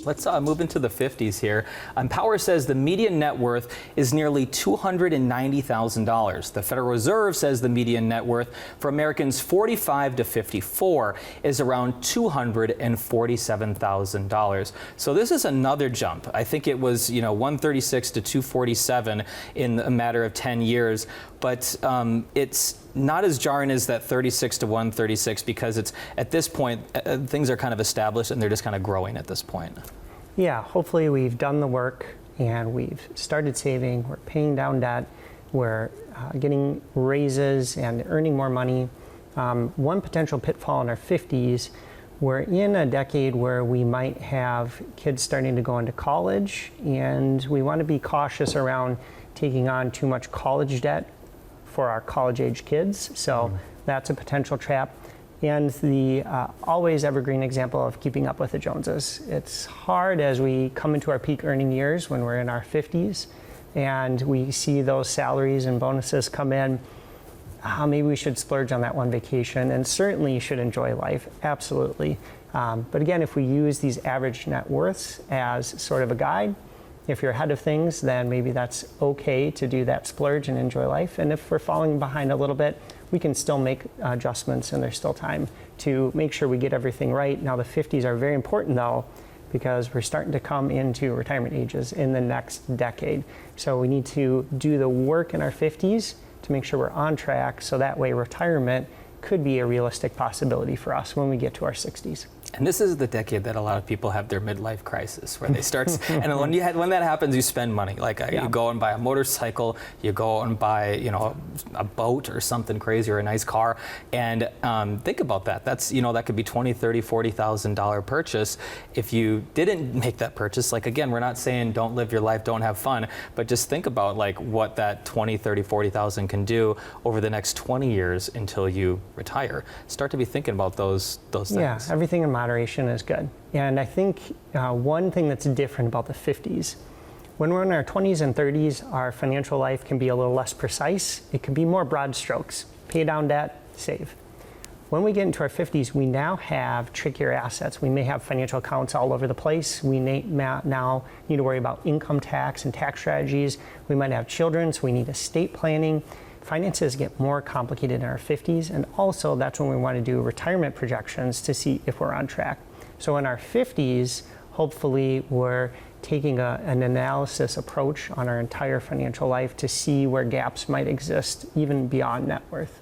Let's move into the 50s here. Power says the median net worth is nearly $290,000. The Federal Reserve says the median net worth for Americans 45 to 54 is around $247,000. So this is another jump. I think it was 136 to 247 in a matter of 10 years, but it's not as jarring as that 36 to 136 because it's at this point things are kind of established and they're just kind of growing at this point. Yeah, hopefully we've done the work and we've started saving, we're paying down debt, we're getting raises and earning more money. One potential pitfall in our 50s, we're in a decade where we might have kids starting to go into college, and we want to be cautious around taking on too much college debt for our college-age kids, so that's a potential trap. And the always evergreen example of keeping up with the Joneses. It's hard as we come into our peak earning years when we're in our 50s and we see those salaries and bonuses come in. Maybe we should splurge on that one vacation, and certainly you should enjoy life, absolutely. But again, if we use these average net worths as sort of a guide, if you're ahead of things, then maybe that's okay to do that splurge and enjoy life. And if we're falling behind a little bit, we can still make adjustments, and there's still time to make sure we get everything right. Now, the 50s are very important, though, because we're starting to come into retirement ages in the next decade. So we need to do the work in our 50s to make sure we're on track, so that way retirement could be a realistic possibility for us when we get to our 60s. And this is the decade that a lot of people have their midlife crisis, where they start, and when that happens, you spend money. Like you go and buy a motorcycle, you go and buy, a boat or something crazy, or a nice car. And think about that. That's, that could be $20,000, $30,000, $40,000 purchase. If you didn't make that purchase, like again, we're not saying don't live your life, don't have fun, but just think about like what that $20,000, $30,000, $40,000 can do over the next 20 years until you retire. Start to be thinking about those things. Yeah, everything in moderation is good. And I think one thing that's different about the 50s, when we're in our 20s and 30s, our financial life can be a little less precise. It can be more broad strokes. Pay down debt, save. When we get into our 50s, we now have trickier assets. We may have financial accounts all over the place. We now need to worry about income tax and tax strategies. We might have children, so we need estate planning. Finances get more complicated in our 50s, and also that's when we want to do retirement projections to see if we're on track. So in our 50s, hopefully we're taking an analysis approach on our entire financial life to see where gaps might exist even beyond net worth.